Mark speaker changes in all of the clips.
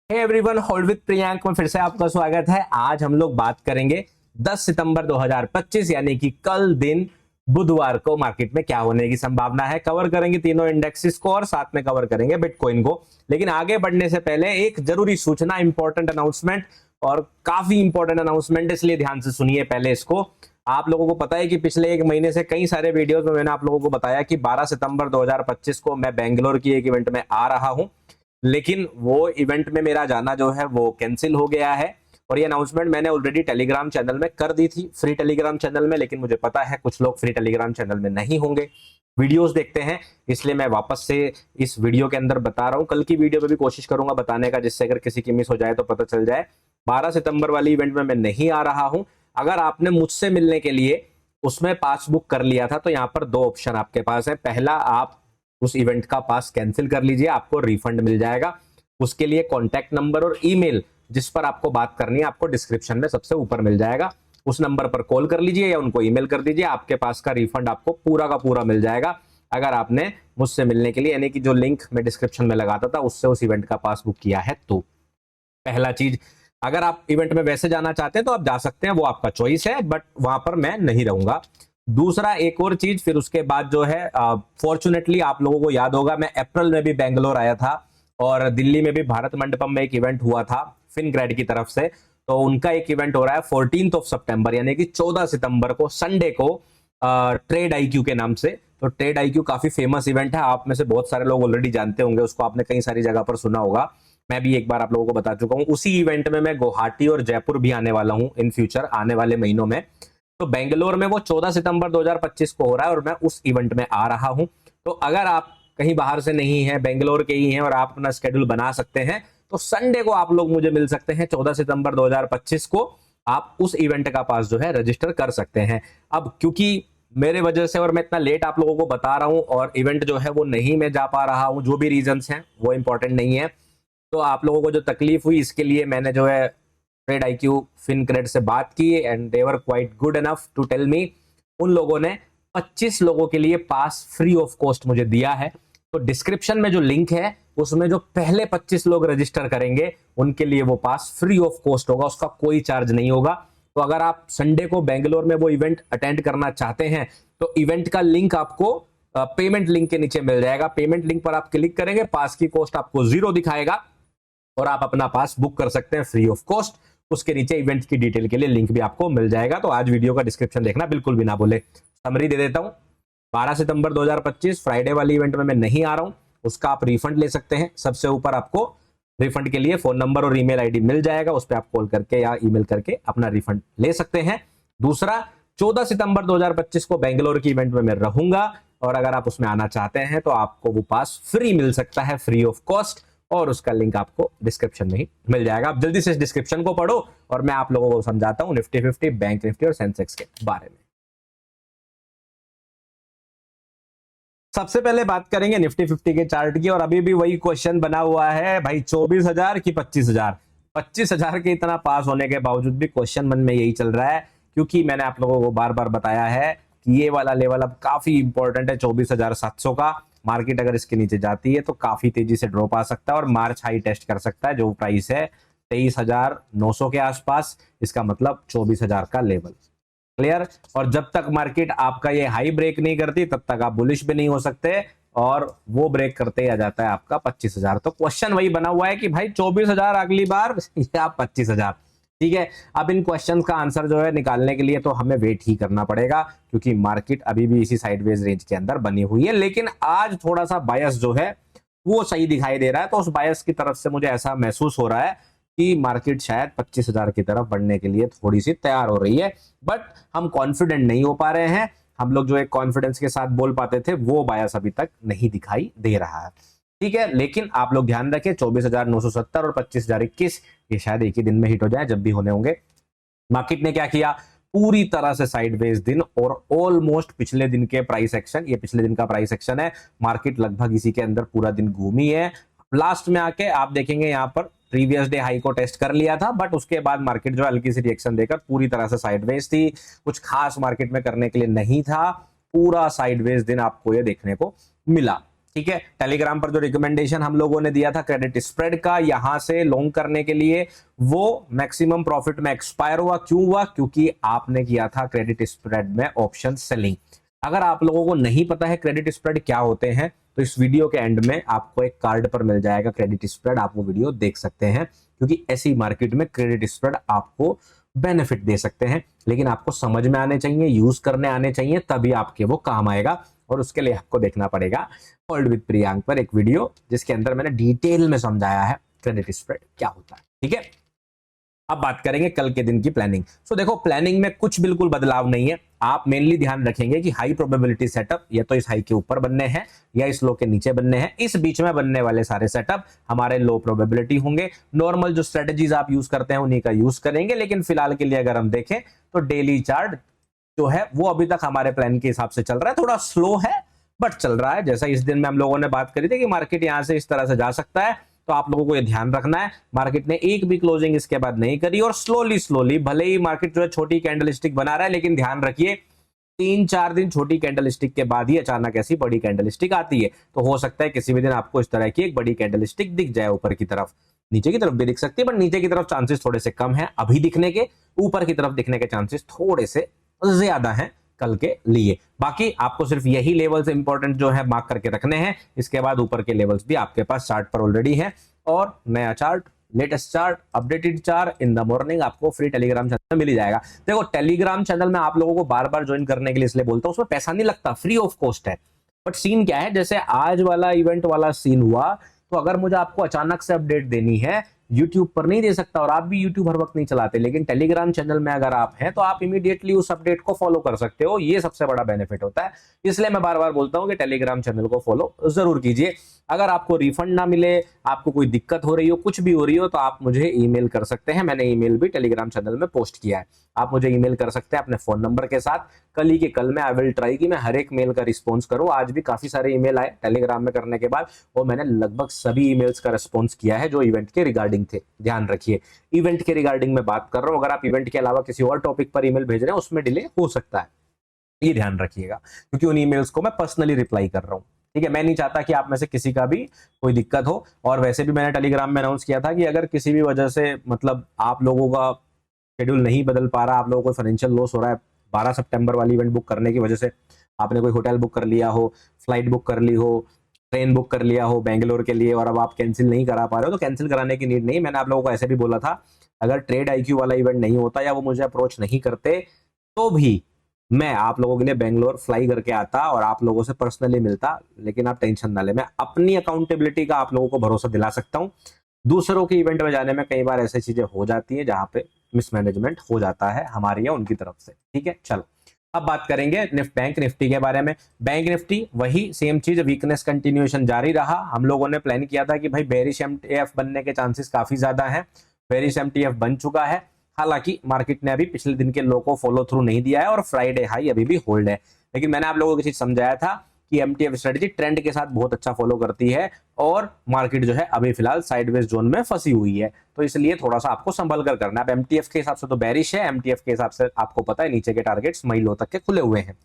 Speaker 1: Hey everyone, hold with Priyank में फिर से आपका स्वागत है। आज हम लोग बात करेंगे 10 सितंबर 2025 यानी कि कल दिन बुधवार को मार्केट में क्या होने की संभावना है। कवर करेंगे तीनों इंडेक्सेस को और साथ में कवर करेंगे बिटकॉइन को। लेकिन आगे बढ़ने से पहले एक जरूरी सूचना, इंपॉर्टेंट अनाउंसमेंट, और काफी इंपॉर्टेंट अनाउंसमेंट, इसलिए ध्यान से सुनिए पहले इसको। आप लोगों को पता है कि पिछले एक महीने से कई सारे वीडियोस में मैंने आप लोगों को बताया कि 12 सितंबर 2025 को मैं बेंगलोर की एक इवेंट में आ रहा हूं, लेकिन वो इवेंट में मेरा जाना जो है वो कैंसिल हो गया है। और ये अनाउंसमेंट मैंने ऑलरेडी टेलीग्राम चैनल में कर दी थी, फ्री टेलीग्राम चैनल में, लेकिन मुझे पता है कुछ लोग फ्री टेलीग्राम चैनल में नहीं होंगे, वीडियोस देखते हैं, इसलिए मैं वापस से इस वीडियो के अंदर बता रहा हूं। कल की वीडियो में भी कोशिश करूंगा बताने का, जिससे अगर किसी की मिस हो जाए तो पता चल जाए। 12 सितंबर वाली इवेंट में मैं नहीं आ रहा हूं। अगर आपने मुझसे मिलने के लिए उसमें पास बुक कर लिया था तो यहाँ पर दो ऑप्शन आपके पास है। पहला, आप उस इवेंट का पास कैंसिल कर लीजिए, आपको रिफंड मिल जाएगा। उसके लिए कॉन्टैक्ट नंबर और ईमेल जिस पर आपको बात करनी है आपको डिस्क्रिप्शन में सबसे ऊपर मिल जाएगा। उस नंबर पर कॉल कर लीजिए या उनको ईमेल कर दीजिए, आपके पास का रिफंड आपको पूरा का पूरा मिल जाएगा। अगर आपने मुझसे मिलने के लिए, यानी कि जो लिंक मैं डिस्क्रिप्शन में लगाता था उससे उस इवेंट का पास बुक किया है तो। पहला चीज, अगर आप इवेंट में वैसे जाना चाहते हैं तो आप जा सकते हैं, वो आपका चॉइस है, बट वहां पर मैं नहीं रहूंगा। दूसरा, एक और चीज, फिर उसके बाद जो है, फॉर्चुनेटली आप लोगों को याद होगा मैं अप्रैल में भी बेंगलोर आया था और दिल्ली में भी भारत मंडपम में एक इवेंट हुआ था फिनग्रेड की तरफ से। तो उनका एक इवेंट हो रहा है 14 सितंबर यानी कि 14 सितंबर को, संडे को, ट्रेड आईक्यू के नाम से। तो ट्रेड आईक्यू काफी फेमस इवेंट है, आप में से बहुत सारे लोग ऑलरेडी जानते होंगे उसको, आपने कई सारी जगह पर सुना होगा, मैं भी एक बार आप लोगों को बता चुका हूं। उसी इवेंट में मैं गुवाहाटी और जयपुर भी आने वाला हूं इन फ्यूचर, आने वाले महीनों में। तो बेंगलोर में वो 14 सितंबर 2025 को हो रहा है और मैं उस इवेंट में आ रहा हूं। तो अगर आप कहीं बाहर से नहीं है, बेंगलोर के ही हैं और आप अपना स्केड्यूल बना सकते हैं, तो संडे को आप लोग मुझे मिल सकते हैं। 14 सितंबर 2025 को आप उस इवेंट का पास जो है रजिस्टर कर सकते हैं। अब क्योंकि मेरे वजह से और मैं इतना लेट आप लोगों को बता रहा हूं और इवेंट जो है वो नहीं मैं जा पा रहा हूं, जो भी रीजंस हैं वो इंपॉर्टेंट नहीं है, तो आप लोगों को जो तकलीफ हुई इसके लिए मैंने जो है ट्रेड आईक्यू फिनक्रेड से बात की and they were quite good enough to tell me. उन लोगों ने 25 लोगों के लिए पास फ्री ऑफ कॉस्ट मुझे दिया है। तो डिस्क्रिप्शन में जो लिंक है उसमें जो पहले 25 लोग रजिस्टर करेंगे उनके लिए वो पास फ्री ऑफ कॉस्ट होगा, उसका कोई चार्ज नहीं होगा। तो अगर आप संडे को बेंगलोर में वो इवेंट अटेंड करना चाहते हैं तो इवेंट का लिंक आपको पेमेंट लिंक के नीचे मिल जाएगा। पेमेंट लिंक पर आप क्लिक करेंगे, पास की कॉस्ट आपको 0 दिखाएगा और आप अपना पास बुक कर सकते हैं फ्री ऑफ कॉस्ट। उसके नीचे इवेंट की डिटेल के लिए लिंक भी आपको मिल जाएगा। तो आज वीडियो का डिस्क्रिप्शन देखना बिल्कुल भी ना भूले। समरी दे देता हूं, 12 सितंबर 2025 फ्राइडे वाली इवेंट में मैं नहीं आ रहा हूं, उसका आप रिफंड ले सकते हैं। सबसे ऊपर आपको रिफंड के लिए फोन नंबर और ईमेल आईडी मिल जाएगा, उस पर आप कॉल करके या ईमेल करके अपना रिफंड ले सकते हैं। दूसरा, 14 सितंबर 2025 को बेंगलोर की इवेंट में मैं रहूंगा और अगर आप उसमें आना चाहते हैं तो आपको वो पास फ्री मिल सकता है, फ्री ऑफ कॉस्ट, और उसका लिंक आपको डिस्क्रिप्शन में ही मिल जाएगा। आप जल्दी से इस डिस्क्रिप्शन को पढ़ो और मैं आप लोगों को समझाता हूं निफ्टी 50, बैंक निफ्टी और सेंसेक्स के बारे में। सबसे पहले बात करेंगे निफ्टी 50 के चार्ट की, और अभी भी वही क्वेश्चन बना हुआ है भाई, 24,000 की 25,000। 25,000 के इतना पास होने के बावजूद भी क्वेश्चन मन में यही चल रहा है, क्योंकि मैंने आप लोगों को बार बार बताया है कि ये वाला लेवल अब काफी इंपॉर्टेंट है, 24,700 का। मार्केट अगर इसके नीचे जाती है तो काफी तेजी से ड्रॉप आ सकता है और मार्च हाई टेस्ट कर सकता है, जो प्राइस है 23,900 के आसपास। इसका मतलब 24,000 का लेवल। क्लियर? और जब तक मार्केट आपका ये हाई ब्रेक नहीं करती तब तक आप बुलिश भी नहीं हो सकते, और वो ब्रेक करते आ जाता है आपका 25,000। तो क्वेश्चन वही बना हुआ है कि भाई 24,000 अगली बार या 25,000। ठीक है, अब इन क्वेश्चन का आंसर जो है निकालने के लिए तो हमें वेट ही करना पड़ेगा, क्योंकि मार्केट अभी भी इसी साइडवेज रेंज के अंदर बनी हुई है। लेकिन आज थोड़ा सा बायस जो है वो सही दिखाई दे रहा है, तो उस बायस की तरफ से मुझे ऐसा महसूस हो रहा है कि मार्केट शायद 25,000 की तरफ बढ़ने के लिए थोड़ी सी तैयार हो रही है, बट हम कॉन्फिडेंट नहीं हो पा रहे हैं। हम लोग जो एक कॉन्फिडेंस के साथ बोल पाते थे वो बायस अभी तक नहीं दिखाई दे रहा है। ठीक है, लेकिन आप लोग ध्यान रखें, 24,970 और 25,021 ये शायद एक ही दिन में हिट हो जाए, जब भी होने होंगे। मार्केट ने क्या किया, पूरी तरह से साइडवेज दिन और ऑलमोस्ट पिछले दिन के प्राइस एक्शन, ये पिछले दिन का प्राइस एक्शन है, मार्केट लगभग इसी के अंदर पूरा दिन घूमी है। लास्ट में आके आप देखेंगे यहाँ पर प्रीवियस डे हाई को टेस्ट कर लिया था, बट उसके बाद मार्केट जो हल्की सी रिएक्शन देकर पूरी तरह से साइडवेज थी। कुछ खास मार्केट में करने के लिए नहीं था, पूरा साइडवेज दिन आपको ये देखने को मिला। ठीक है। टेलीग्राम पर जो रिकमेंडेशन हम लोगों ने दिया था क्रेडिट स्प्रेड का यहां से लॉन्ग करने के लिए, वो मैक्सिमम प्रॉफिट में एक्सपायर हुआ। क्यों हुआ? क्योंकि आपने किया था क्रेडिट स्प्रेड में ऑप्शन सेलिंग। अगर आप लोगों को नहीं पता है क्रेडिट स्प्रेड क्या होते हैं, तो इस वीडियो के एंड में आपको एक कार्ड पर मिल जाएगा क्रेडिट स्प्रेड, आप वो वीडियो देख सकते हैं। क्योंकि ऐसी मार्केट में क्रेडिट स्प्रेड आपको बेनिफिट दे सकते हैं, लेकिन आपको समझ में आने चाहिए, यूज करने आने चाहिए, तभी आपके वो काम आएगा। और उसके लिए आपको देखना पड़ेगा वर्ल्ड विद प्रियांक पर एक वीडियो, जिसके अंदर मैंने डिटेल में समझाया है क्रेडिट स्प्रेड क्या होता है। ठीक है, अब बात करेंगे कल के दिन की प्लानिंग। सो देखो, प्लानिंग में कुछ बिल्कुल बदलाव नहीं है। आप मेनली ध्यान रखेंगे कि हाई प्रोबेबिलिटी सेटअप या तो इस हाई के ऊपर बनने हैं या इस लो के नीचे बनने हैं। इस बीच में बनने वाले सारे सेटअप हमारे लो प्रोबेबिलिटी होंगे। नॉर्मल जो स्ट्रेटेजीज आप यूज करते हैं उन्हीं का यूज करेंगे, लेकिन फिलहाल के लिए अगर हम देखें तो डेली चार्ट जो है वो अभी तक हमारे प्लान के हिसाब से चल रहा है। थोड़ा स्लो है बट चल रहा है। जैसा इस दिन में हम लोगों ने बात करी थी कि मार्केट यहां से इस तरह से जा सकता है, तो आप लोगों को ये ध्यान रखना है मार्केट ने एक भी क्लोजिंग इसके बाद नहीं करी, और स्लोली स्लोली भले ही मार्केट जो है छोटी कैंडलस्टिक बना रहा है, लेकिन ध्यान रखिए 3-4 दिन छोटी कैंडलस्टिक के बाद ही अचानक ऐसी बड़ी कैंडलस्टिक आती है। तो हो सकता है किसी भी दिन आपको इस तरह की एक बड़ी कैंडलस्टिक दिख जाए ऊपर की तरफ। नीचे की तरफ भी दिख सकती है, बट नीचे की तरफ चांसेस थोड़े से कम है अभी दिखने के, ऊपर की तरफ दिखने के चांसेस थोड़े से ज्यादा हैं कल के लिए। बाकी आपको सिर्फ यही लेवल्स इंपॉर्टेंट जो है मार्क करके रखने हैं। इसके बाद ऊपर के लेवल्स भी आपके पास चार्ट पर ऑलरेडी है, और नया chart, latest chart, updated chart in the morning आपको फ्री टेलीग्राम चैनल में मिल ही जाएगा। देखो, टेलीग्राम चैनल में आप लोगों को बार बार ज्वाइन करने के लिए इसलिए बोलता हूं, उसमें पैसा नहीं लगता, फ्री ऑफ कॉस्ट है। बट सीन क्या है, जैसे आज वाला इवेंट वाला सीन हुआ, तो अगर मुझे आपको अचानक से अपडेट देनी है, यूट्यूब पर नहीं दे सकता, और आप भी यूट्यूब हर वक्त नहीं चलाते, लेकिन टेलीग्राम चैनल में अगर आप हैं तो आप इमीडिएटली उस अपडेट को फॉलो कर सकते हो। ये सबसे बड़ा बेनिफिट होता है। इसलिए मैं बार बार बोलता हूं कि टेलीग्राम चैनल को फॉलो जरूर कीजिए। अगर आपको रिफंड ना मिले, आपको कोई दिक्कत हो रही हो, कुछ भी हो रही हो, तो आप मुझे ईमेल कर सकते हैं। मैंने ईमेल भी टेलीग्राम चैनल में पोस्ट किया है। आप मुझे ईमेल कर सकते हैं अपने फोन नंबर के साथ। कल ही के कल में आई विल ट्राई कि मैं हर एक मेल का रिस्पॉन्स करूं। आज भी काफी सारे ईमेल आए टेलीग्राम में करने के बाद, और मैंने लगभग सभी ईमेल्स का रिस्पॉन्स किया है जो इवेंट के रिगार्डिंग थे। ध्यान रखिए, इवेंट के रिगार्डिंग में बात कर रहा हूं। अगर आप इवेंट के अलावा किसी और टॉपिक पर ईमेल भेज रहे हैं, उसमें डिले हो सकता है, ये ध्यान रखिएगा, क्योंकि उन ईमेल्स को मैं पर्सनली रिप्लाई कर रहा हूं। ठीक है, मैं नहीं चाहता कि आप में से किसी का भी कोई दिक्कत हो। और वैसे भी मैंने टेलीग्राम में अनाउंस किया था कि अगर किसी भी वजह से मतलब आप लोगों का शेड्यूल नहीं बदल पा रहा, आप लोगों को फाइनेंशियल लॉस हो रहा है 12 सितंबर वाली इवेंट बुक करने की वजह से, आपने कोई होटल बुक कर लिया हो, फ्लाइट बुक कर ली हो, ट्रेन बुक कर लिया हो बेंगलोर के लिए, और अब आप कैंसिल नहीं करा पा रहे हो, तो कैंसिल कराने की नीड नहीं। मैंने आप लोगों को ऐसे भी बोला था, अगर ट्रेड आईक्यू वाला इवेंट नहीं होता या वो मुझे अप्रोच नहीं करते, तो भी मैं आप लोगों के लिए बेंगलोर फ्लाई करके आता और आप लोगों से पर्सनली मिलता। लेकिन आप टेंशन ना ले, मैं अपनी अकाउंटेबिलिटी का आप लोगों को भरोसा दिला सकता हूं। दूसरों के इवेंट में जाने में कई बार ऐसी चीजें हो जाती हैं जहां पे मिसमैनेजमेंट हो जाता है हमारी या उनकी तरफ से। ठीक है, चलो अब बात करेंगे बैंक निफ्टी के बारे में। बैंक निफ्टी वही सेम चीज, वीकनेस कंटिन्यूएशन जारी रहा। हम लोगों ने प्लान किया था कि भाई बेरिश एमटीएफ बनने के चांसेस काफी ज्यादा हैं। बेरिश एमटीएफ बन चुका है, हालांकि मार्केट ने अभी पिछले दिन के लो को फॉलो थ्रू नहीं दिया है और फ्राइडे हाई अभी भी होल्ड है। लेकिन मैंने आप लोगों को चीज समझाया था कि एमटीएफ स्ट्रेटजी ट्रेंड के साथ बहुत अच्छा फॉलो करती है, और मार्केट जो है अभी फिलहाल साइडवेज जोन में फंसी हुई है, तो इसलिए थोड़ा सा आपको संभल कर करना है। एमटीएफ के हिसाब से तो बेरिश है, एमटीएफ के हिसाब से आपको पता है नीचे के टारगेट्स मई लो तक के खुले हुए हैं।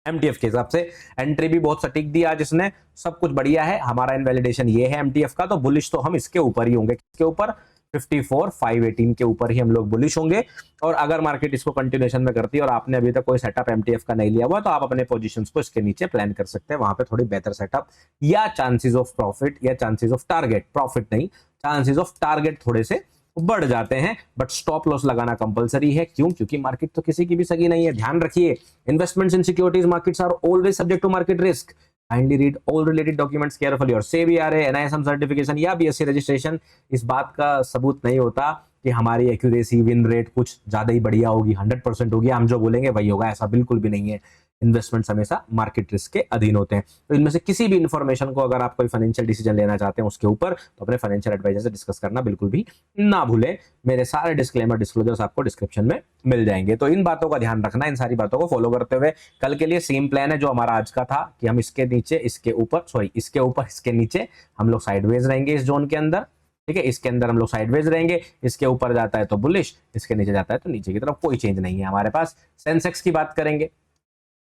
Speaker 1: एमटीएफ के हिसाब से एंट्री भी बहुत सटीक दी आज इसने, सब कुछ बढ़िया है। हमारा इनवैलिडेशन ये है एमटीएफ का, तो बुलिश तो हम इसके ऊपर ही होंगे। किसके ऊपर? 54,518 के ऊपर ही हम लोग बुलिश होंगे। और अगर मार्केट इसको कंटिन्यूएशन में करती है और आपने अभी तक कोई सेटअप एमटीएफ का नहीं लिया हुआ, तो आप अपने पोजीशंस को इसके नीचे प्लान कर सकते हैं। वहां पे थोड़ी बेहतर सेटअप या चांसेस ऑफ प्रॉफिट या चांसेस ऑफ टारगेट, प्रॉफिट नहीं, चांसेस ऑफ टारगेट थोड़े से बढ़ जाते हैं। बट स्टॉप लॉस लगाना कंपलसरी है। क्यों? क्योंकि मार्केट तो किसी की भी सगी नहीं है। ध्यान रखिए, investments in securities markets are always subject to market risk. Kindly read all related documents carefully। और SEBI RA, NISM सर्टिफिकेशन या BSE रजिस्ट्रेशन इस बात का सबूत नहीं होता कि हमारी एक्यूरेसी, विन रेट कुछ ज्यादा ही बढ़िया होगी, 100% होगी, हम जो बोलेंगे वही होगा, ऐसा बिल्कुल भी नहीं है। इन्वेस्टमेंट्स हमेशा मार्केट रिस्क के अधीन होते हैं। तो इनमें से किसी भी इंफॉर्मेशन को अगर आप कोई फाइनेंशियल डिसीजन लेना चाहते हैं उसके ऊपर, तो अपने फाइनेंशियल एडवाइजर से डिस्कस करना बिल्कुल भी ना भूलें। मेरे सारे डिस्क्लेमर, डिस्क्लोजर्स आपको डिस्क्रिप्शन में मिल जाएंगे। तो इन बातों का ध्यान रखना, इन सारी बातों को फॉलो करते हुए कल के लिए सेम प्लान है जो हमारा आज का था कि हम इसके नीचे, इसके ऊपर, सॉरी इसके ऊपर, इसके नीचे हम लोग साइडवेज रहेंगे इस जोन के अंदर। ठीक है, इसके अंदर हम लोग साइडवेज रहेंगे, इसके ऊपर जाता है तो बुलिश, इसके नीचे जाता है तो नीचे की तरफ, कोई चेंज नहीं है हमारे पास। सेंसेक्स की बात करेंगे,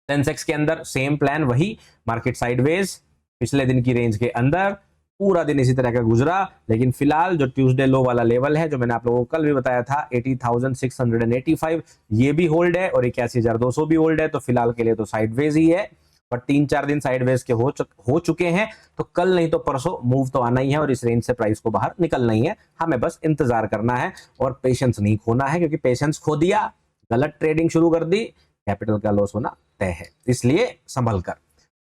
Speaker 1: सेंसेक्स के अंदर सेम प्लान, वही मार्केट साइडवेज, पिछले दिन की रेंज के अंदर पूरा दिन इसी तरह का गुजरा, लेकिन फिलहाल जो ट्यूसडे लो वाला लेवल है जो मैंने आप लोगों को कल भी बताया था 80,685, ये भी होल्ड है और 81,200 भी होल्ड है। तो फिलहाल के लिए तो साइडवेज ही है, पर 3-4 दिन साइडवेज के हो चुके हैं। तो कल नहीं तो परसों मूव तो आना ही है और इस रेंज से प्राइस को बाहर निकलना ही है। हमें बस इंतजार करना है और पेशेंस नहीं खोना है, क्योंकि पेशेंस खो दिया, गलत ट्रेडिंग शुरू कर दी, कैपिटल का लॉस होना तय है। इसलिए संभल कर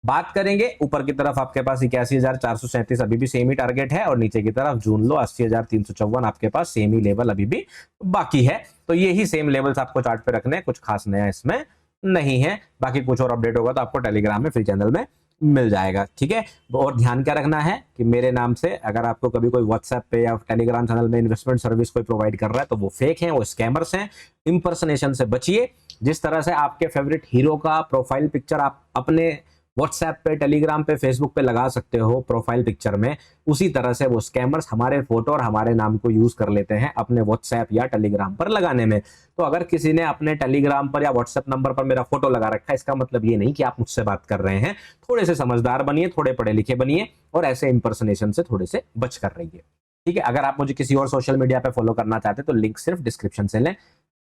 Speaker 1: बात करेंगे। ऊपर की तरफ आपके पास 81,437 अभी भी सेम ही टारगेट है और नीचे की तरफ जून लो 80,354 आपके पास सेम ही लेवल अभी भी बाकी है। तो ये ही सेम लेवल्स आपको चार्ट पे रखने हैं, कुछ खास नया इसमें नहीं है। बाकी कुछ और अपडेट होगा तो आपको टेलीग्राम में फ्री चैनल में मिल जाएगा, ठीक है। और ध्यान क्या रखना है कि मेरे नाम से अगर आपको कभी कोई व्हाट्सएप पे या टेलीग्राम चैनल में इन्वेस्टमेंट सर्विस कोई प्रोवाइड कर रहा है तो वो फेक है, वो स्कैमर्स हैं। इंपर्सनेशन से बचिए। जिस तरह से आपके फेवरेट हीरो का प्रोफाइल पिक्चर आप अपने व्हाट्सएप पे, टेलीग्राम पे, फेसबुक पे लगा सकते हो प्रोफाइल पिक्चर में, उसी तरह से वो स्कैमर्स हमारे फोटो और हमारे नाम को यूज कर लेते हैं अपने व्हाट्सएप या टेलीग्राम पर लगाने में। तो अगर किसी ने अपने टेलीग्राम पर या व्हाट्सएप नंबर पर मेरा फोटो लगा रखा है, इसका मतलब ये नहीं कि आप मुझसे बात कर रहे हैं। थोड़े से समझदार बनिए, थोड़े पढ़े लिखे बनिए और ऐसे इंपर्सनेशन से थोड़े से बच कर रहिए, ठीक है। अगर आप मुझे किसी और सोशल मीडिया पे फॉलो करना चाहते हैं तो लिंक सिर्फ डिस्क्रिप्शन से लें।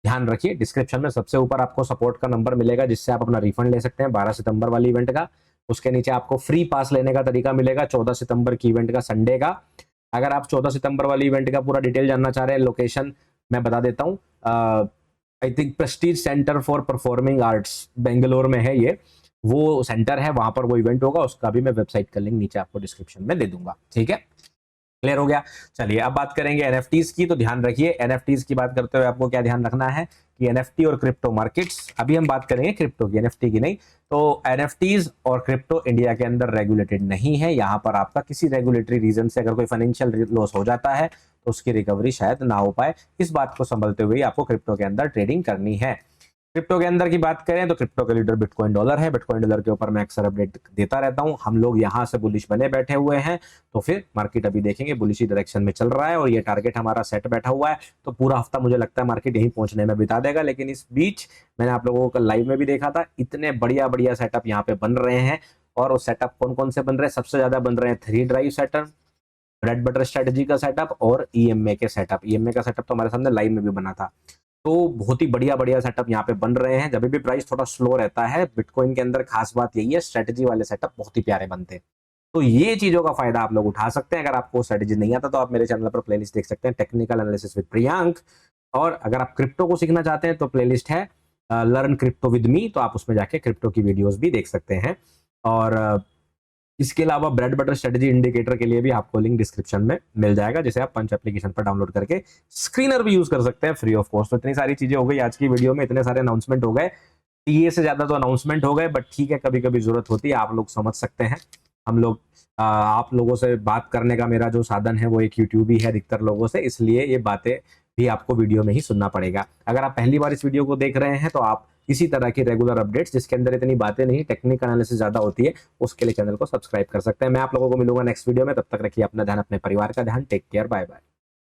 Speaker 1: ध्यान रखिए, डिस्क्रिप्शन में सबसे ऊपर आपको सपोर्ट का नंबर मिलेगा जिससे आप अपना रिफंड ले सकते हैं 12 सितंबर वाली इवेंट का। उसके नीचे आपको फ्री पास लेने का तरीका मिलेगा 14 सितंबर की इवेंट का, संडे का। अगर आप 14 सितंबर वाली इवेंट का पूरा डिटेल जानना चाह रहे हैं, लोकेशन मैं बता देता हूँ। I think Prestige centre for performing arts Bangalore में है ये, वो सेंटर है, वहां पर वो इवेंट होगा। उसका भी मैं वेबसाइट का लिंक नीचे आपको डिस्क्रिप्शन में दे दूंगा, ठीक है। क्लियर हो गया। चलिए अब बात करेंगे एनएफटीज की। तो ध्यान रखिए, एनएफटीज की बात करते हुए आपको क्या ध्यान रखना है कि एनएफटी और क्रिप्टो मार्केट्स, अभी हम बात करेंगे क्रिप्टो की, एनएफटी की नहीं। तो एनएफटीज और क्रिप्टो इंडिया के अंदर रेगुलेटेड नहीं है। यहाँ पर आपका किसी रेगुलेटरी रीजन से अगर कोई फाइनेंशियल लॉस हो जाता है तो उसकी रिकवरी शायद ना हो पाए। इस बात को संभलते हुए आपको क्रिप्टो के अंदर ट्रेडिंग करनी है। क्रिप्टो के अंदर की बात करें तो क्रिप्टो का लीडर बिटकॉइन डॉलर है। बिटकॉइन डॉलर के ऊपर मैं अक्सर अपडेट देता रहता हूं। हम लोग यहां से बुलिश बने बैठे हुए हैं, तो फिर मार्केट अभी देखेंगे बुलिश डायरेक्शन में चल रहा है और ये टारगेट हमारा सेट बैठा हुआ है। तो पूरा हफ्ता मुझे लगता है मार्केट यहीं पहुंचने में बिता देगा। लेकिन इस बीच मैंने आप लोगों को कल लाइव में भी देखा था, इतने बढ़िया बढ़िया सेटअप यहाँ पे बन रहे हैं। और वो सेटअप कौन कौन से बन रहे हैं? सबसे ज्यादा बन रहे हैं 3 drive setup, bread butter strategy का सेटअप और ईएमए के सेटअप। ईएमए का सेटअप तो हमारे सामने लाइव में भी बना था। तो बहुत ही बढ़िया बढ़िया सेटअप यहाँ पे बन रहे हैं। जब भी प्राइस थोड़ा स्लो रहता है बिटकॉइन के अंदर, खास बात यही है, स्ट्रेटजी वाले सेटअप बहुत ही प्यारे बनते हैं। तो ये चीजों का फायदा आप लोग उठा सकते हैं। अगर आपको स्ट्रेटजी नहीं आता तो आप मेरे चैनल पर प्लेलिस्ट देख सकते हैं, टेक्निकल एनालिसिस विद प्रियांक। और अगर आप क्रिप्टो को सीखना चाहते हैं तो प्लेलिस्ट है लर्न क्रिप्टो विद मी, तो आप उसमें जाके क्रिप्टो की वीडियोस भी देख सकते हैं। और इसके अलावा ब्रेड बटर स्ट्रेटजी इंडिकेटर के लिए भी आपको लिंक डिस्क्रिप्शन में मिल जाएगा, जिसे आप पंच एप्लीकेशन पर डाउनलोड करके स्क्रीनर भी यूज कर सकते हैं फ्री ऑफ कॉस्ट। तो इतनी सारी चीजें हो गई आज की वीडियो में, इतने सारे अनाउंसमेंट हो गए, टीए से ज्यादा तो अनाउंसमेंट हो गए, बट ठीक है, कभी कभी जरूरत होती है, आप लोग समझ सकते हैं। हम लोग आप लोगों से बात करने का मेरा जो साधन है वो एक यूट्यूब ही है अधिकतर लोगों से, इसलिए ये बातें भी आपको वीडियो में ही सुनना पड़ेगा। अगर आप पहली बार इस वीडियो को देख रहे हैं तो आप इसी तरह की रेगुलर अपडेट्स जिसके अंदर इतनी बातें नहीं, टेक्निकल एनालिसिस ज्यादा होती है, उसके लिए चैनल को सब्सक्राइब कर सकते हैं। मैं आप लोगों को मिलूंगा नेक्स्ट वीडियो में, तब तक रखिए अपना ध्यान, अपने परिवार का ध्यान। Take care, bye bye.